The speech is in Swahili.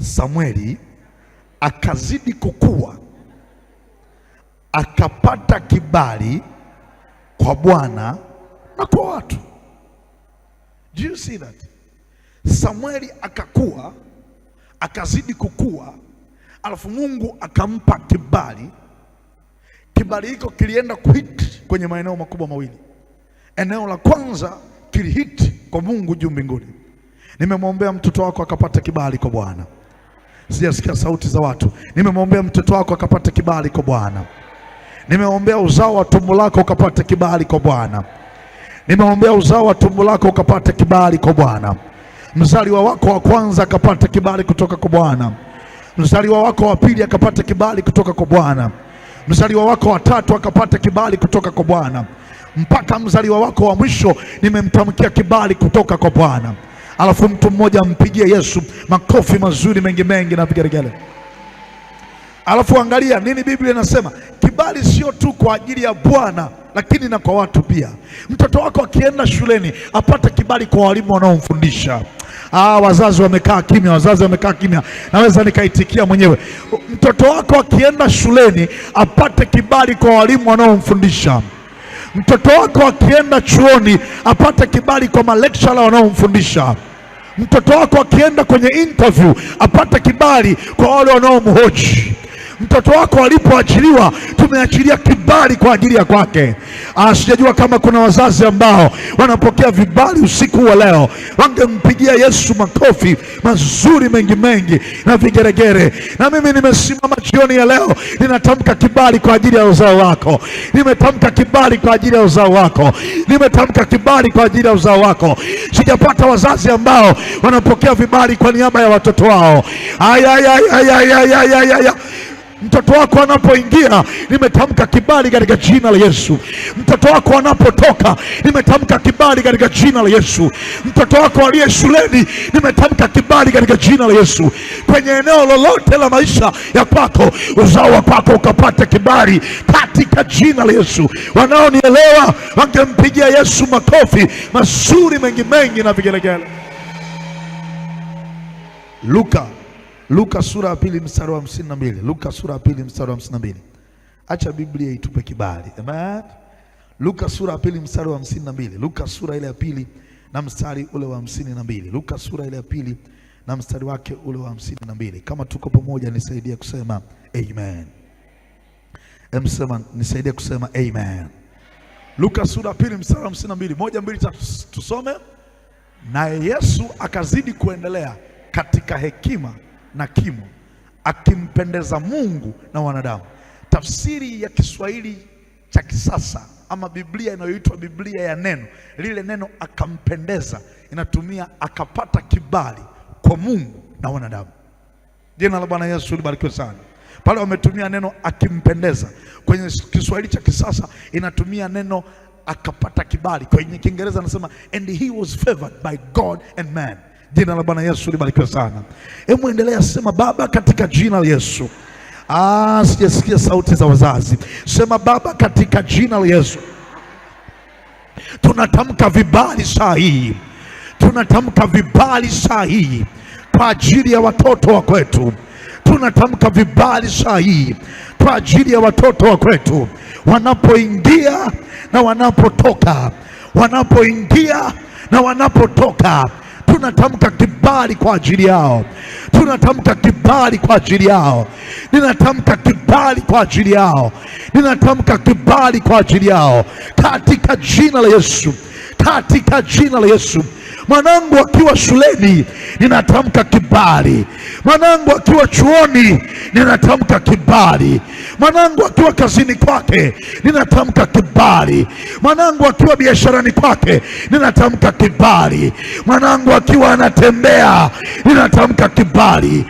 Samueli akazidi kukua, akapata kibali kwa Bwana na kwa watu. Do you see that? Samueli akakua, akazidi kukua, alafu Mungu akampa kibali. Kibali hiko kilienda kuhit kwenye maeneo makubwa mawili. Eneo la kwanza kilihit kwa Mungu juu mbinguni. Nimemwombea mtoto wako akapata kibali kwa Bwana. Sijasikia sauti za watu. Nimemwombea mtoto wako akapata kibali kwa Bwana. Nimeombea uzao wa tumbo lako ukapata kibali kwa Bwana. Nimeombea uzao wa tumbo lako ukapata kibali kwa Bwana. Mzaliwa wako wa kwanza akapata kibali kutoka kwa Bwana. Mzaliwa wako wa pili akapata kibali kutoka kwa Bwana. Mzaliwa wako wa tatu akapata kibali kutoka kwa Bwana. Mpaka mzaliwa wako wa mwisho nimemtamkia kibali kutoka kwa Bwana. Alafu mtu mmoja mpigie Yesu makofi mazuri mengi mengi na vigelegele. Alafu angalia nini Biblia inasema. Kibali sio tu kwa ajili ya Bwana, lakini na kwa watu pia. Mtoto wako akienda shuleni apate kibali kwa walimu wanaomfundisha. Wazazi wamekaa kimya, wazazi wamekaa kimya. Naweza nikaitikia mwenyewe. Mtoto wako akienda shuleni apate kibali kwa walimu wanaomfundisha. Mtoto wako akienda chuoni apate kibali kwa malekshara wanaomfundisha. Mtoto wako akienda kwenye interview apate kibali kwa wale wanaomhoji. Mtoto wako alipoachiliwa tumeachilia kibali kwa ajili ya kwake. Sijajua kama kuna wazazi ambao wanapokea vibali usiku wa leo, wangempigia Yesu makofi mazuri mengi mengi na vigeregere. Na mimi nimesimama jioni ya leo, ninatamka kibali kwa ajili ya uzao wako. Nimetamka kibali kwa ajili ya uzao wako. Nimetamka kibali kwa ajili ya uzao wako. Sijapata wazazi ambao wanapokea vibali kwa niaba ya watoto wao. Mtoto wako anapoingia, nimetamka kibali katika jina la Yesu. Mtoto wako anapotoka, nimetamka kibali katika jina la Yesu. Mtoto wako aliye shuleni, nimetamka kibali katika jina la Yesu. Kwenye eneo lolote la maisha ya kwako, uzao wa kwako ukapata kibali katika jina la Yesu. Wanaonielewa wangempigia Yesu makofi mazuri mengi mengi na vigelegele. Luka sura ya pili mstari wa 52. Luka sura ya pili mstari wa 52. Acha Biblia itupe kibali. Amen. Luka sura ya pili mstari wa 52. Luka sura ile ya pili na mstari ule wa 52. Luka sura ile ya pili na mstari wake ule wa 52. Kama tuko pamoja nisaidie kusema amen. Emsema nisaidie kusema amen. Luka sura ya pili mstari wa 52. 1 2 3 tusome. Naye Yesu akazidi kuendelea katika hekima na kimo, akimpendeza Mungu na wanadamu. Tafsiri ya Kiswahili cha kisasa ama Biblia inayoitwa Biblia ya neno, lile neno akampendeza inatumia akapata kibali kwa Mungu na wanadamu. Jina la Bwana Yesu libarikiwe sana. Pale wametumia neno akimpendeza. Kwenye Kiswahili cha kisasa inatumia neno akapata kibali. Kwenye Kiingereza anasema and he was favored by God and man. Jina la Bwana Yesu libarikiwe sana. Hebu endelea sema Baba katika jina la Yesu. Sijasikia sauti za wazazi. Sema Baba katika jina la Yesu. Tunatamka vibali sahihi. Tunatamka vibali sahihi kwa ajili ya watoto wa kwetu. Tunatamka vibali sahihi kwa ajili ya watoto wa kwetu, wanapoingia na wanapotoka, wanapoingia na wanapotoka. Tunatamka kibali kwa ajili yao. Tunatamka kibali kwa ajili yao. Ninatamka kibali kwa ajili yao. Ninatamka kibali kwa ajili yao katika jina la Yesu. Katika jina la Yesu. Mwanangu akiwa shuleni, ninatamka kibali. Mwanangu akiwa chuoni, ninatamka kibali. Mwanangu akiwa kazini kwake, ninatamka kibali. Mwanangu akiwa biasharani kwake, ninatamka kibali. Mwanangu akiwa anatembea, ninatamka kibali.